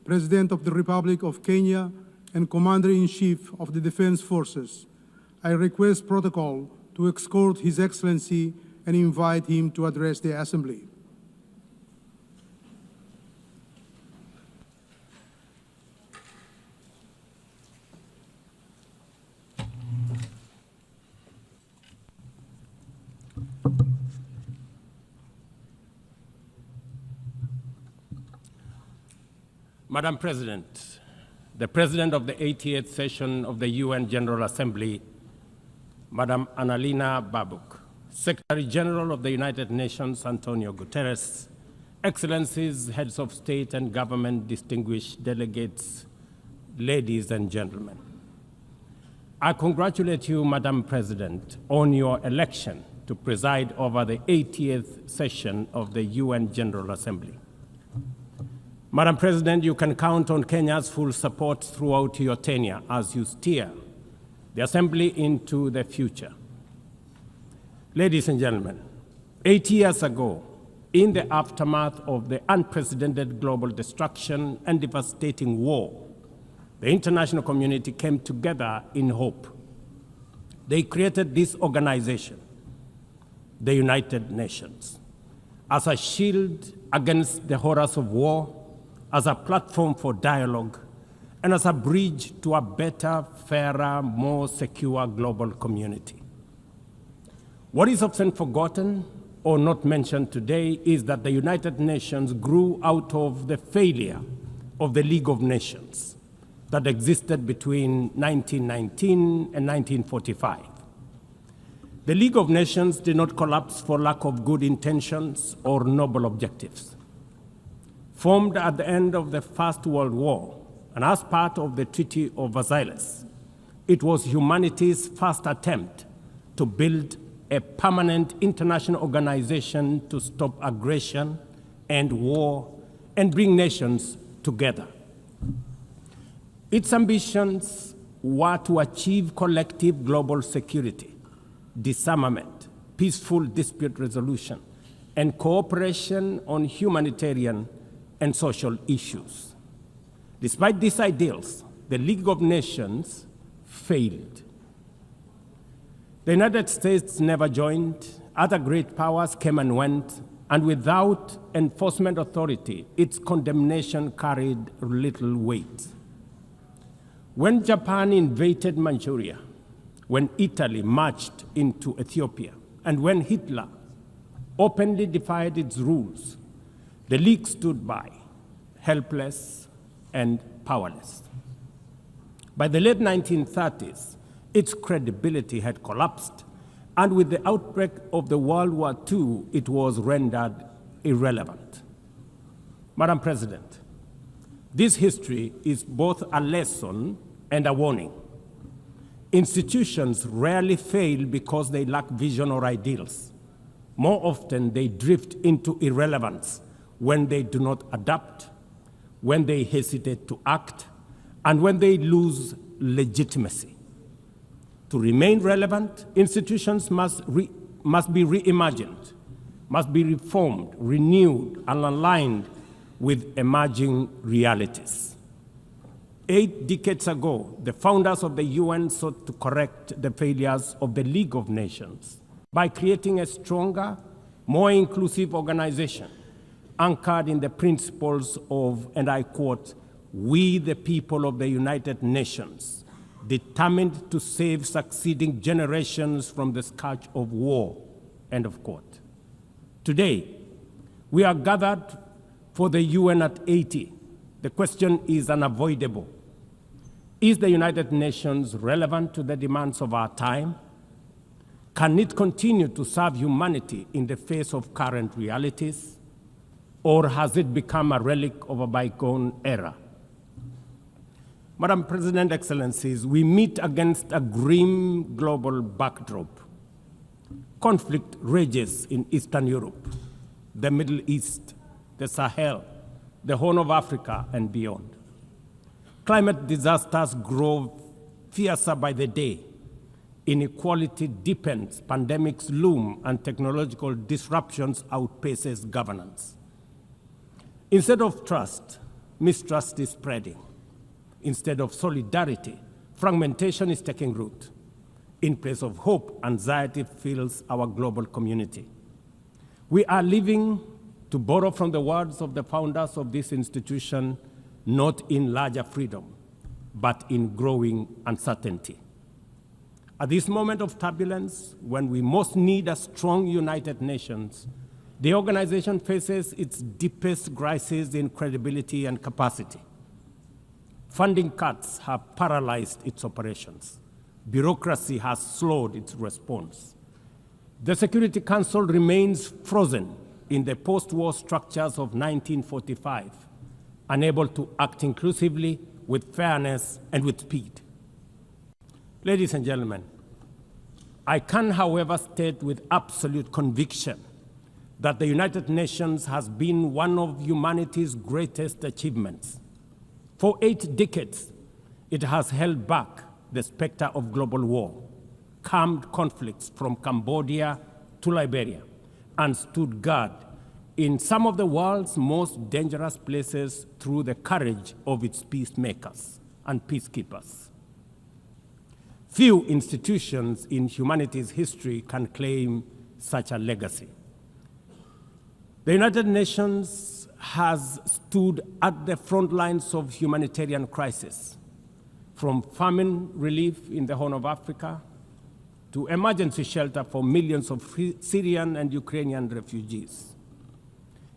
President of the Republic of Kenya and Commander-in-Chief of the Defense Forces, I request protocol to escort His Excellency and invite him to address the Assembly. Madam President, the President of the 88th session of the UN General Assembly, Madam Annalena Baerbock, Secretary General of the United Nations, Antonio Guterres, Excellencies, Heads of State and Government, distinguished delegates, ladies and gentlemen. I congratulate you, Madam President, on your election to preside over the 80th session of the UN General Assembly. Madam President, you can count on Kenya's full support throughout your tenure as you steer the Assembly into the future. Ladies and gentlemen, 8 years ago, in the aftermath of the unprecedented global destruction and devastating war, the international community came together in hope. They created this organization, the United Nations, as a shield against the horrors of war, as a platform for dialogue, and as a bridge to a better, fairer, more secure global community. What is often forgotten or not mentioned today is that the United Nations grew out of the failure of the League of Nations that existed between 1919 and 1945. The League of Nations did not collapse for lack of good intentions or noble objectives. Formed at the end of the First World War and as part of the Treaty of Versailles, it was humanity's first attempt to build a permanent international organization to stop aggression and war and bring nations together. Its ambitions were to achieve collective global security, disarmament, peaceful dispute resolution, and cooperation on humanitarian and social issues. Despite these ideals, the League of Nations failed. The United States never joined, other great powers came and went, and without enforcement authority, its condemnation carried little weight. When Japan invaded Manchuria, when Italy marched into Ethiopia, and when Hitler openly defied its rules, the League stood by, helpless and powerless. By the late 1930s, its credibility had collapsed, and with the outbreak of the World War II, it was rendered irrelevant. Madam President, this history is both a lesson and a warning. Institutions rarely fail because they lack vision or ideals. More often, they drift into irrelevance when they do not adapt, when they hesitate to act, and when they lose legitimacy. To remain relevant, institutions must be reimagined, must be reformed, renewed, and aligned with emerging realities. 8 decades ago, the founders of the UN sought to correct the failures of the League of Nations by creating a stronger, more inclusive organization anchored in the principles of, and I quote, "We the people of the United Nations, determined to save succeeding generations from the scourge of war," end of quote. Today, we are gathered for the UN at 80. The question is unavoidable. Is the United Nations relevant to the demands of our time? Can it continue to serve humanity in the face of current realities? Or has it become a relic of a bygone era? Madam President, Excellencies, we meet against a grim global backdrop. Conflict rages in Eastern Europe, the Middle East, the Sahel, the Horn of Africa, and beyond. Climate disasters grow fiercer by the day. Inequality deepens, pandemics loom, and technological disruptions outpaces governance. Instead of trust, mistrust is spreading. Instead of solidarity, fragmentation is taking root. In place of hope, anxiety fills our global community. We are living, to borrow from the words of the founders of this institution, not in larger freedom, but in growing uncertainty. At this moment of turbulence, when we most need a strong United Nations, the organization faces its deepest crisis in credibility and capacity. Funding cuts have paralyzed its operations. Bureaucracy has slowed its response. The Security Council remains frozen in the post-war structures of 1945, unable to act inclusively, with fairness, and with speed. Ladies and gentlemen, I can, however, state with absolute conviction that the United Nations has been one of humanity's greatest achievements. For 8 decades, it has held back the specter of global war, calmed conflicts from Cambodia to Liberia, and stood guard in some of the world's most dangerous places through the courage of its peacemakers and peacekeepers. Few institutions in humanity's history can claim such a legacy. The United Nations has stood at the front lines of humanitarian crisis, from famine relief in the Horn of Africa to emergency shelter for millions of Syrian and Ukrainian refugees.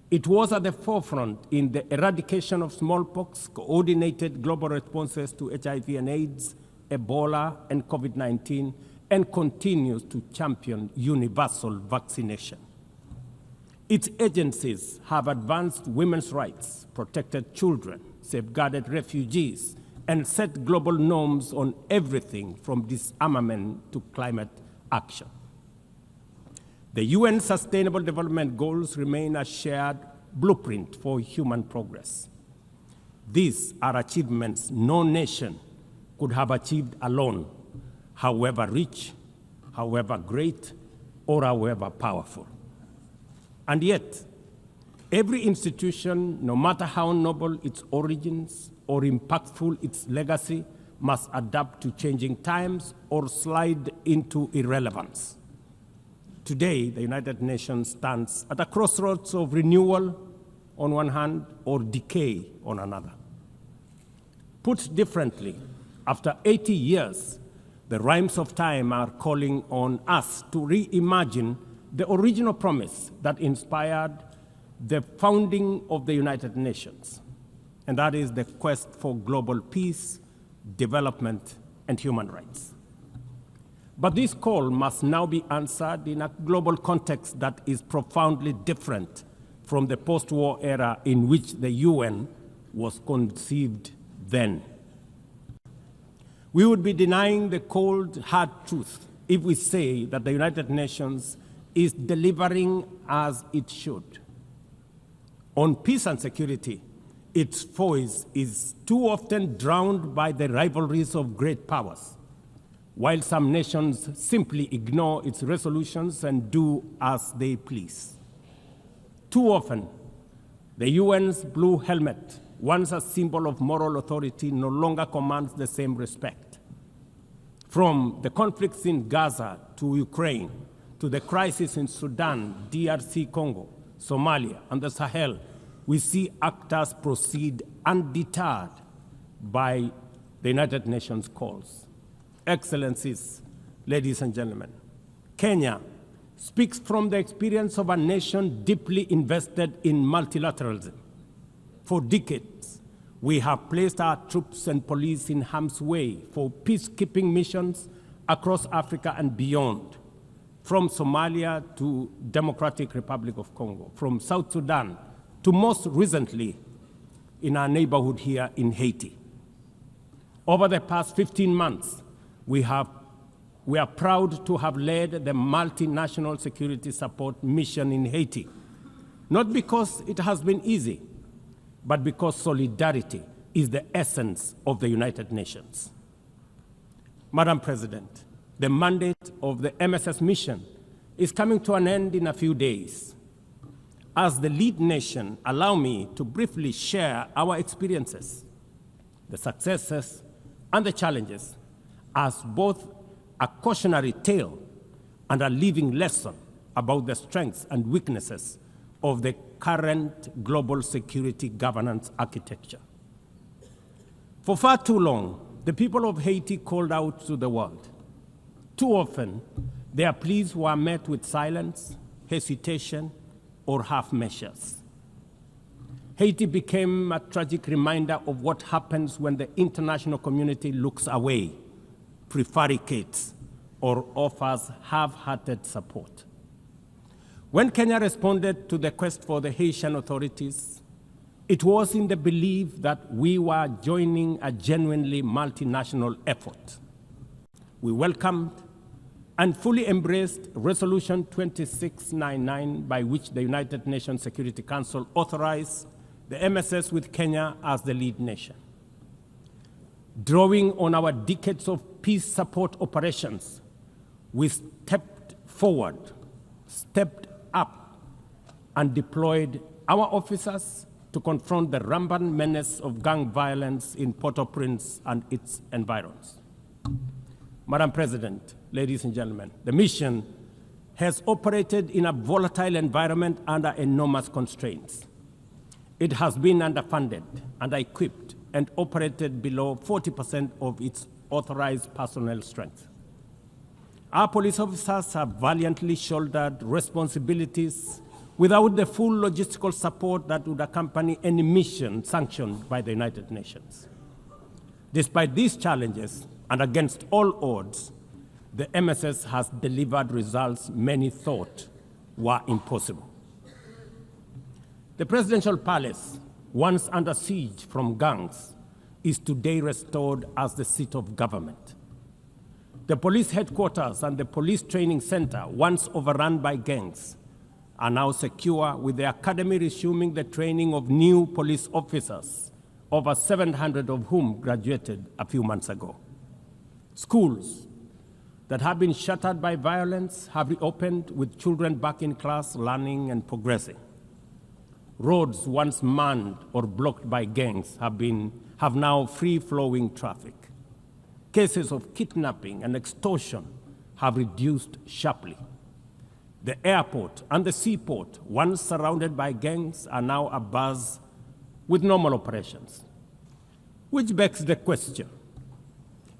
It was at the forefront in the eradication of smallpox, coordinated global responses to HIV and AIDS, Ebola, and COVID-19, and continues to champion universal vaccination. Its agencies have advanced women's rights, protected children, safeguarded refugees, and set global norms on everything from disarmament to climate action. The UN Sustainable Development Goals remain a shared blueprint for human progress. These are achievements no nation could have achieved alone, however rich, however great, or however powerful. And yet, every institution, no matter how noble its origins or impactful its legacy, must adapt to changing times or slide into irrelevance. Today, the United Nations stands at a crossroads of renewal on one hand or decay on another. Put differently, after 80 years, the rhymes of time are calling on us to reimagine the original promise that inspired the founding of the United Nations, and that is the quest for global peace, development, and human rights. But this call must now be answered in a global context that is profoundly different from the post-war era in which the UN was conceived then. We would be denying the cold, hard truth if we say that the United Nations is delivering as it should. On peace and security, its voice is too often drowned by the rivalries of great powers, while some nations simply ignore its resolutions and do as they please. Too often, the UN's blue helmet, once a symbol of moral authority, no longer commands the same respect. From the conflicts in Gaza to Ukraine, to the crisis in Sudan, DRC Congo, Somalia, and the Sahel, we see actors proceed undeterred by the United Nations calls. Excellencies, ladies and gentlemen, Kenya speaks from the experience of a nation deeply invested in multilateralism. For decades, we have placed our troops and police in harm's way for peacekeeping missions across Africa and beyond, from Somalia to Democratic Republic of Congo, from South Sudan to most recently in our neighborhood here in Haiti. Over the past 15 months, we are proud to have led the multinational security support mission in Haiti, not because it has been easy, but because solidarity is the essence of the United Nations. Madam President, the mandate of the MSS mission is coming to an end in a few days. as the lead nation, allow me to briefly share our experiences, the successes and the challenges, as both a cautionary tale and a living lesson about the strengths and weaknesses of the current global security governance architecture. For far too long, the people of Haiti called out to the world. Too often, their pleas were met with silence, hesitation, or half measures. Haiti became a tragic reminder of what happens when the international community looks away, prevaricates, or offers half-hearted support. When Kenya responded to the quest for the Haitian authorities, it was in the belief that we were joining a genuinely multinational effort. We welcomed and fully embraced Resolution 2699, by which the United Nations Security Council authorized the MSS with Kenya as the lead nation. Drawing on our decades of peace support operations, we stepped forward, stepped up, and deployed our officers to confront the rampant menace of gang violence in Port-au-Prince and its environs. Madam President, ladies and gentlemen, the mission has operated in a volatile environment under enormous constraints. It has been underfunded, under-equipped, and operated below 40% of its authorized personnel strength. Our police officers have valiantly shouldered responsibilities without the full logistical support that would accompany any mission sanctioned by the United Nations. Despite these challenges, and against all odds, the MSS has delivered results many thought were impossible. The presidential palace, once under siege from gangs, is today restored as the seat of government. The police headquarters and the police training center, once overrun by gangs, are now secure, with the academy resuming the training of new police officers, over 700 of whom graduated a few months ago. Schools that have been shattered by violence have reopened, with children back in class, learning and progressing. Roads once manned or blocked by gangs have now free-flowing traffic. Cases of kidnapping and extortion have reduced sharply. The airport and the seaport, once surrounded by gangs, are now abuzz with normal operations. Which begs the question,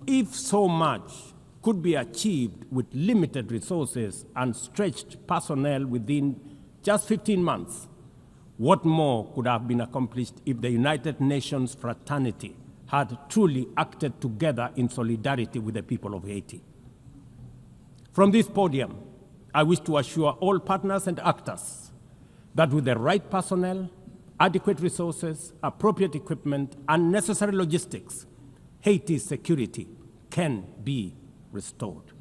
if so much could be achieved with limited resources and stretched personnel within just 15 months, what more could have been accomplished if the United Nations fraternity had truly acted together in solidarity with the people of Haiti? From this podium, I wish to assure all partners and actors that with the right personnel, adequate resources, appropriate equipment, and necessary logistics, Haiti's security can be restored.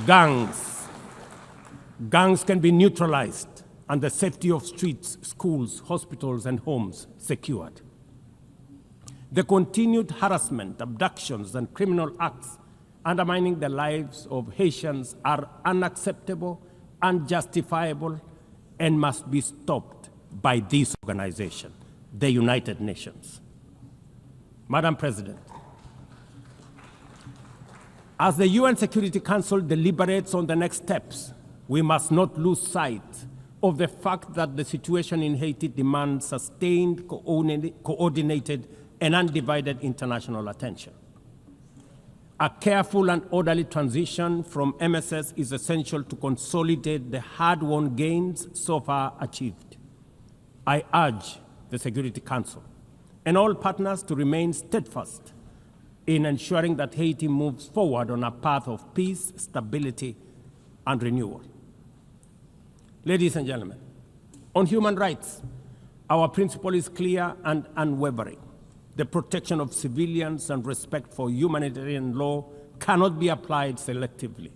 Gangs can be neutralized and the safety of streets, schools, hospitals, and homes secured. The continued harassment, abductions, and criminal acts undermining the lives of Haitians are unacceptable, unjustifiable, and must be stopped by this organization, the United Nations. Madam President, as the UN Security Council deliberates on the next steps, we must not lose sight of the fact that the situation in Haiti demands sustained, coordinated, and undivided international attention. A careful and orderly transition from MSS is essential to consolidate the hard-won gains so far achieved. I urge the Security Council and all partners to remain steadfast in ensuring that Haiti moves forward on a path of peace, stability, and renewal. Ladies and gentlemen, on human rights, our principle is clear and unwavering. The protection of civilians and respect for humanitarian law cannot be applied selectively.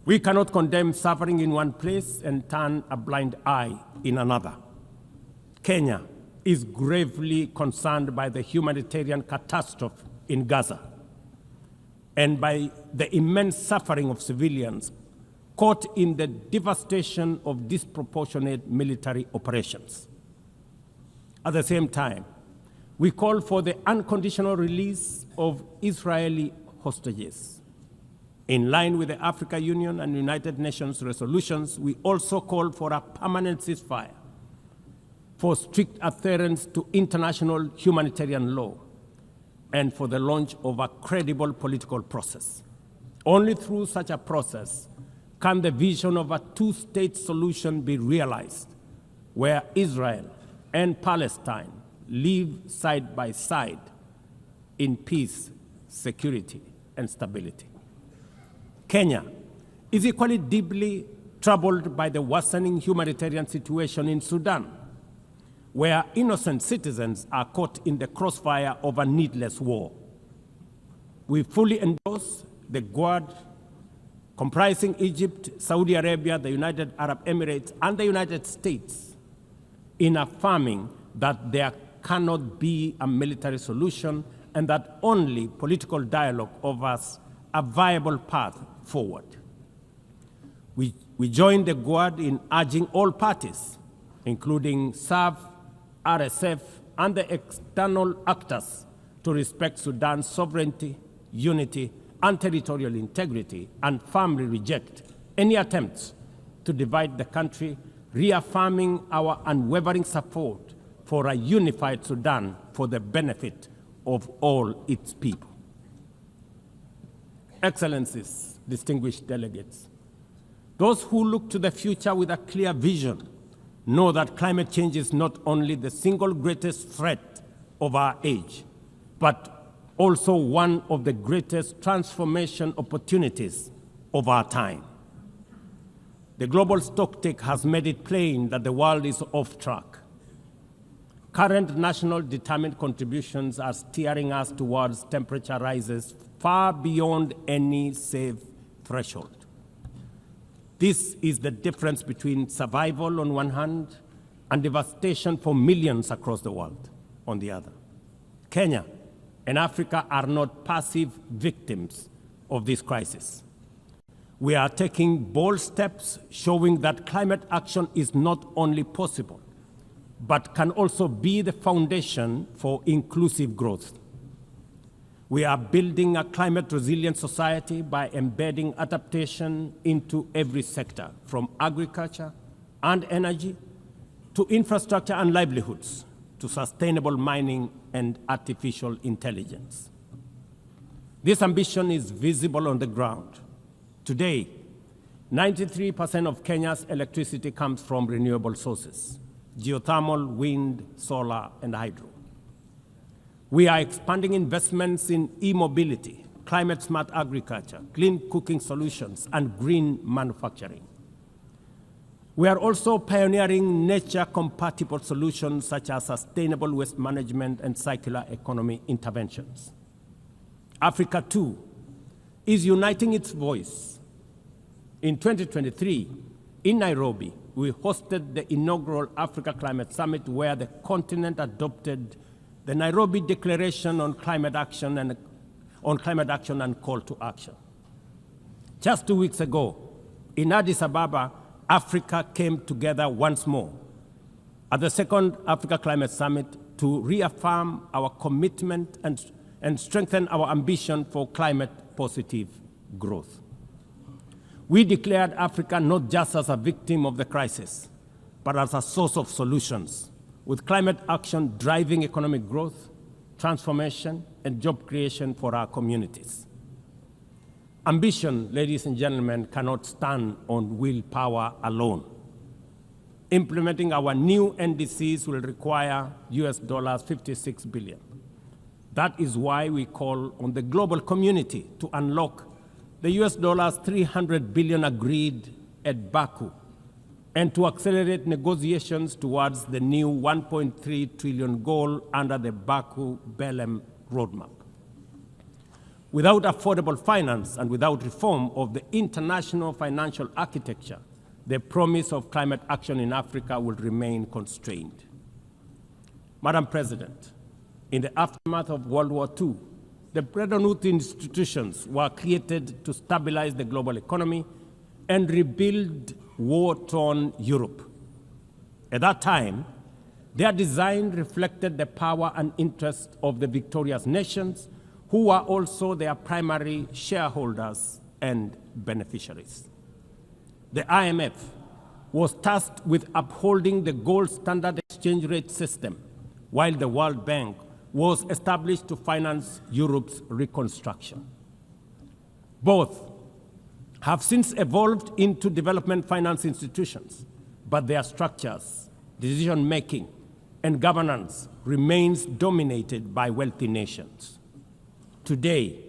We cannot condemn suffering in one place and turn a blind eye in another. Kenya is gravely concerned by the humanitarian catastrophe in Gaza. and by the immense suffering of civilians caught in the devastation of disproportionate military operations. At the same time, we call for the unconditional release of Israeli hostages. In line with the African Union and United Nations resolutions, we also call for a permanent ceasefire, for strict adherence to international humanitarian law, and for the launch of a credible political process. Only through such a process can the vision of a two-state solution be realized, where Israel and Palestine live side by side in peace, security, and stability. Kenya is equally deeply troubled by the worsening humanitarian situation in Sudan, where innocent citizens are caught in the crossfire of a needless war. We fully endorse the Quad, comprising Egypt, Saudi Arabia, the United Arab Emirates, and the United States, in affirming that there cannot be a military solution and that only political dialogue offers a viable path forward. We join the Quad in urging all parties, including SAF, RSF, and the external actors, to respect Sudan's sovereignty, unity, and territorial integrity, and firmly reject any attempts to divide the country, reaffirming our unwavering support for a unified Sudan for the benefit of all its people. Excellencies, distinguished delegates, those who look to the future with a clear vision know that climate change is not only the single greatest threat of our age, but also one of the greatest transformation opportunities of our time. The global stocktake has made it plain that the world is off track. Current national determined contributions are steering us towards temperature rises far beyond any safe threshold. This is the difference between survival on one hand and devastation for millions across the world on the other. Kenya and Africa are not passive victims of this crisis. We are taking bold steps showing that climate action is not only possible, but can also be the foundation for inclusive growth. We are building a climate-resilient society by embedding adaptation into every sector, from agriculture and energy to infrastructure and livelihoods, to sustainable mining and artificial intelligence. This ambition is visible on the ground. Today, 93% of Kenya's electricity comes from renewable sources: geothermal, wind, solar, and hydro. We are expanding investments in e-mobility, climate-smart agriculture, clean cooking solutions, and green manufacturing. We are also pioneering nature-compatible solutions such as sustainable waste management and circular economy interventions. Africa, too, is uniting its voice. In 2023, in Nairobi, we hosted the inaugural Africa Climate Summit, where the continent adopted the Nairobi Declaration on Climate Action and Call to Action. Just 2 weeks ago, in Addis Ababa, Africa came together once more at the second Africa Climate Summit to reaffirm our commitment and strengthen our ambition for climate-positive growth. We declared Africa not just as a victim of the crisis, but as a source of solutions, with climate action driving economic growth, transformation, and job creation for our communities. Ambition, ladies and gentlemen, cannot stand on willpower alone. Implementing our new NDCs will require $56 billion. That is why we call on the global community to unlock the $300 billion agreed at Baku, and to accelerate negotiations towards the new $1.3 trillion goal under the Baku-Belém roadmap. Without affordable finance and without reform of the international financial architecture, the promise of climate action in Africa will remain constrained. Madam President, in the aftermath of World War II, the Bretton Woods institutions were created to stabilize the global economy and rebuild war-torn Europe. At that time, their design reflected the power and interest of the victorious nations, who were also their primary shareholders and beneficiaries. The IMF was tasked with upholding the gold standard exchange rate system, while the World Bank was established to finance Europe's reconstruction. Both have since evolved into development finance institutions, but their structures, decision-making, and governance remains dominated by wealthy nations. Today,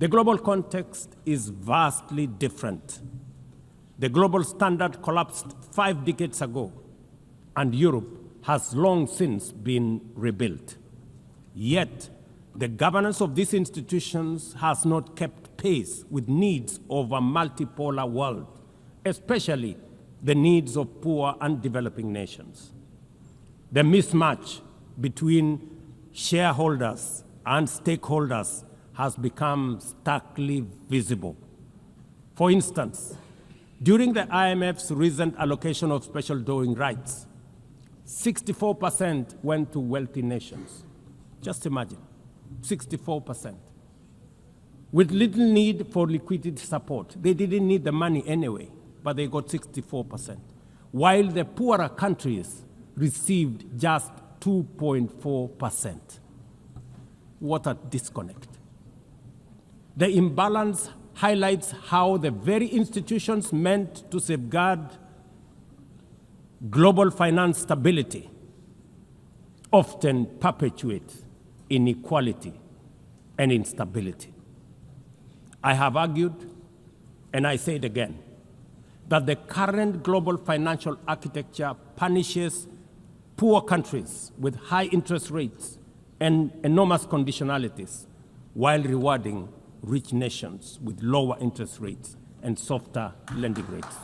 the global context is vastly different. The global standard collapsed 5 decades ago, and Europe has long since been rebuilt. Yet, the governance of these institutions has not kept pace with needs of a multipolar world, especially the needs of poor and developing nations. The mismatch between shareholders and stakeholders has become starkly visible. For instance, during the IMF's recent allocation of special drawing rights, 64% went to wealthy nations. Just imagine, 64%. With little need for liquidity support. They didn't need the money anyway, but they got 64%. While the poorer countries received just 2.4%. What a disconnect. The imbalance highlights how the very institutions meant to safeguard global finance stability often perpetuate inequality and instability. I have argued, and I say it again, that the current global financial architecture punishes poor countries with high interest rates and enormous conditionalities while rewarding rich nations with lower interest rates and softer lending rates.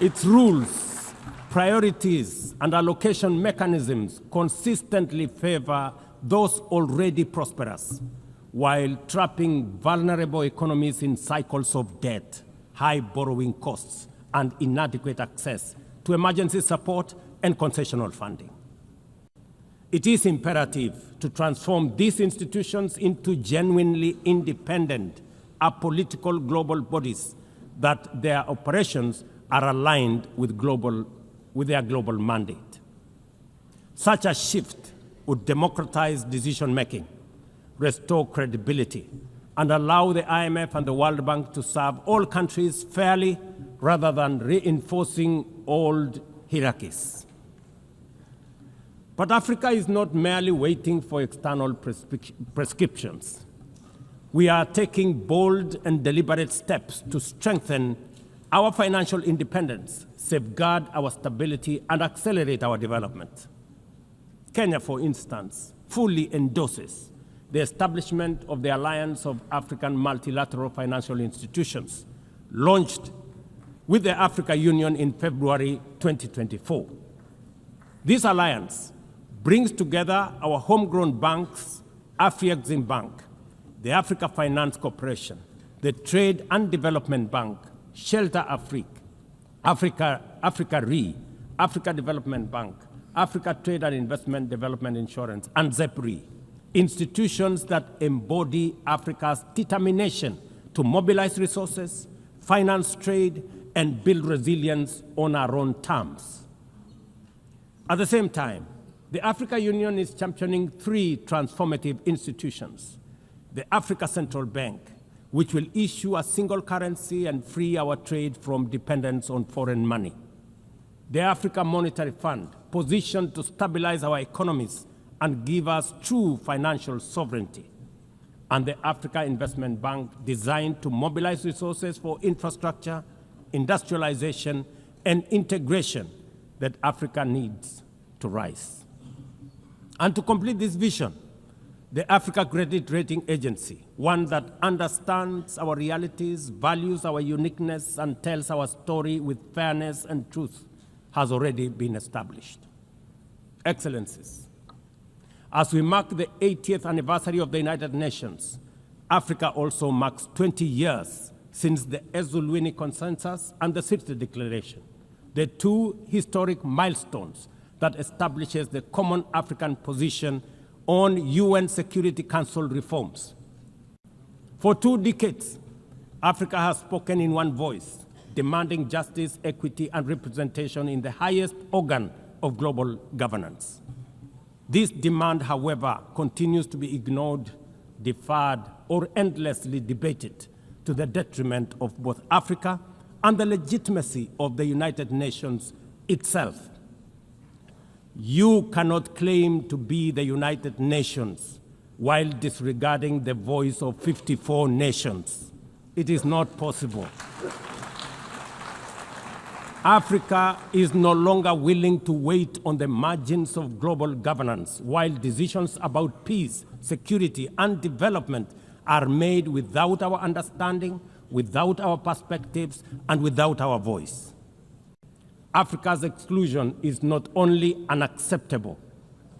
Its rules, priorities, and allocation mechanisms consistently favor those already prosperous, while trapping vulnerable economies in cycles of debt, high borrowing costs, and inadequate access to emergency support and concessional funding. It is imperative to transform these institutions into genuinely independent, apolitical global bodies that their operations are aligned with their global mandate. Such a shift would democratize decision-making, restore credibility, and allow the IMF and the World Bank to serve all countries fairly rather than reinforcing old hierarchies. But Africa is not merely waiting for external prescriptions. We are taking bold and deliberate steps to strengthen our financial independence, safeguard our stability, and accelerate our development. Kenya, for instance, fully endorses the establishment of the Alliance of African Multilateral Financial Institutions, launched with the African Union in February 2024. This alliance brings together our homegrown banks, Afrexim Bank, the Africa Finance Corporation, the Trade and Development Bank, Shelter Africa Re, Africa Development Bank, Africa Trade and Investment Development Insurance, and ZEPRI, institutions that embody Africa's determination to mobilize resources, finance trade, and build resilience on our own terms. At the same time, the Africa Union is championing 3 transformative institutions: the Africa Central Bank, which will issue a single currency and free our trade from dependence on foreign money; the Africa Monetary Fund, positioned to stabilize our economies and give us true financial sovereignty; and the Africa Investment Bank, designed to mobilize resources for infrastructure, industrialization, and integration that Africa needs to rise. And to complete this vision, the Africa Credit Rating Agency, one that understands our realities, values our uniqueness, and tells our story with fairness and truth, has already been established. Excellencies, As we mark the 80th anniversary of the United Nations, Africa also marks 20 years since the Ezulwini Consensus and the Sirte Declaration, the two historic milestones that establishes the common African position on UN Security Council reforms. For 2 decades, Africa has spoken in one voice, demanding justice, equity, and representation in the highest organ of global governance. This demand, however, continues to be ignored, deferred, or endlessly debated to the detriment of both Africa and the legitimacy of the United Nations itself. You cannot claim to be the United Nations while disregarding the voice of 54 nations. It is not possible. Africa is no longer willing to wait on the margins of global governance while decisions about peace, security, and development are made without our understanding, without our perspectives, and without our voice. Africa's exclusion is not only unacceptable,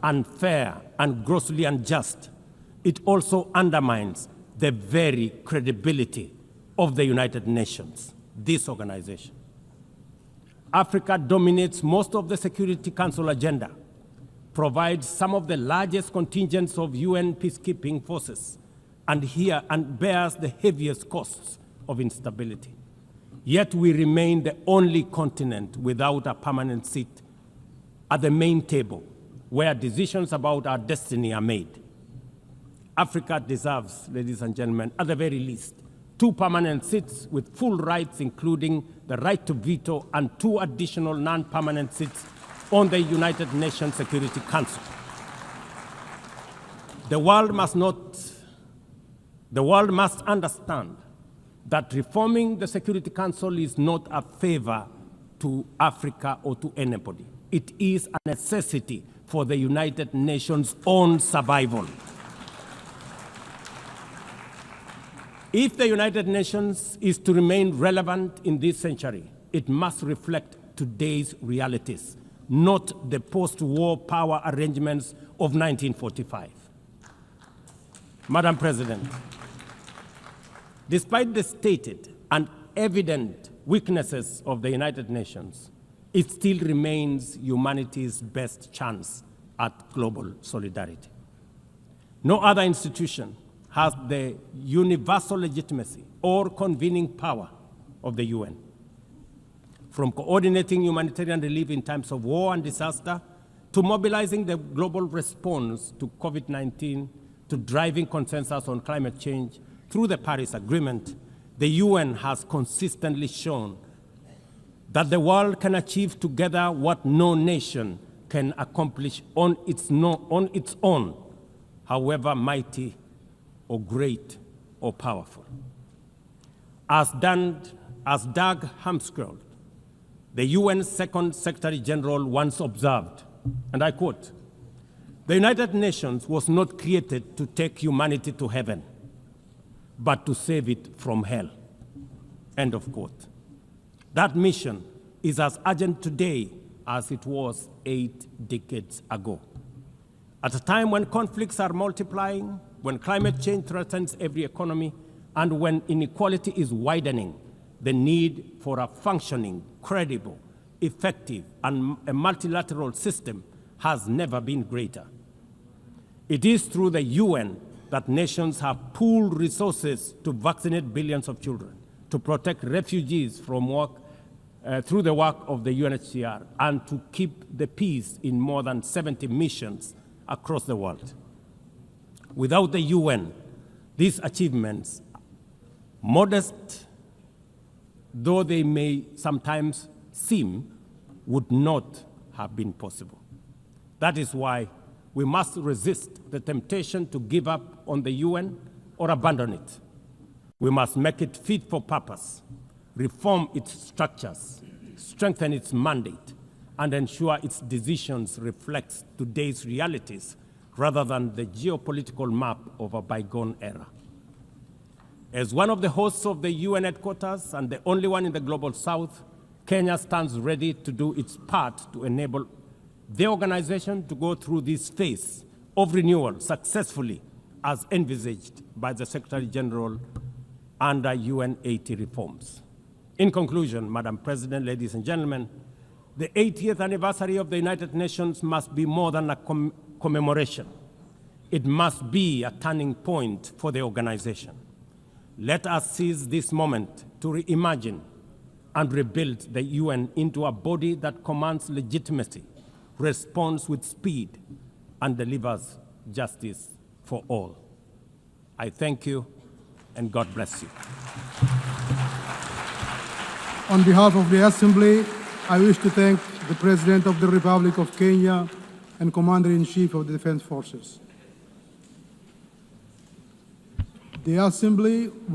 unfair, and grossly unjust, it also undermines the very credibility of the United Nations, this organization. Africa dominates most of the Security Council agenda, provides some of the largest contingents of UN peacekeeping forces, and bears the heaviest costs of instability. Yet we remain the only continent without a permanent seat at the main table where decisions about our destiny are made. Africa deserves, ladies and gentlemen, at the very least, 2 permanent seats with full rights, including the right to veto, and 2 additional non-permanent seats on the United Nations Security Council. The world must understand that reforming the Security Council is not a favor to Africa or to anybody. It is a necessity for the United Nations' own survival. If the United Nations is to remain relevant in this century, it must reflect today's realities, not the post-war power arrangements of 1945. Madam President, despite the stated and evident weaknesses of the United Nations, it still remains humanity's best chance at global solidarity. No other institution has the universal legitimacy or convening power of the UN. From coordinating humanitarian relief in times of war and disaster, to mobilizing the global response to COVID-19, to driving consensus on climate change through the Paris Agreement, the UN has consistently shown that the world can achieve together what no nation can accomplish on its own, however mighty or great or powerful. As Doug Hammarskjöld, the UN's Second Secretary General, once observed, and I quote, "The United Nations was not created to take humanity to heaven, but to save it from hell." End of quote. That mission is as urgent today as it was 8 decades ago. At a time when conflicts are multiplying, when climate change threatens every economy, and when inequality is widening, the need for a functioning, credible, effective, and a multilateral system has never been greater. It is through the UN that nations have pooled resources to vaccinate billions of children, to protect refugees from through the work of the UNHCR, and to keep the peace in more than 70 missions across the world. Without the UN, these achievements, modest though they may sometimes seem, would not have been possible. That is why we must resist the temptation to give up on the UN or abandon it. We must make it fit for purpose, reform its structures, strengthen its mandate, and ensure its decisions reflect today's realities rather than the geopolitical map of a bygone era. As one of the hosts of the UN headquarters and the only one in the Global South, Kenya stands ready to do its part to enable the organization to go through this phase of renewal successfully as envisaged by the Secretary General under UN Haiti reforms. In conclusion, Madam President, ladies and gentlemen, the 80th anniversary of the United Nations must be more than a commemoration. It must be a turning point for the organization. Let us seize this moment to reimagine and rebuild the UN into a body that commands legitimacy, responds with speed, and delivers justice for all. I thank you, and God bless you. On behalf of the Assembly, I wish to thank the President of the Republic of Kenya and Commander-in-Chief of the Defense Forces. The Assembly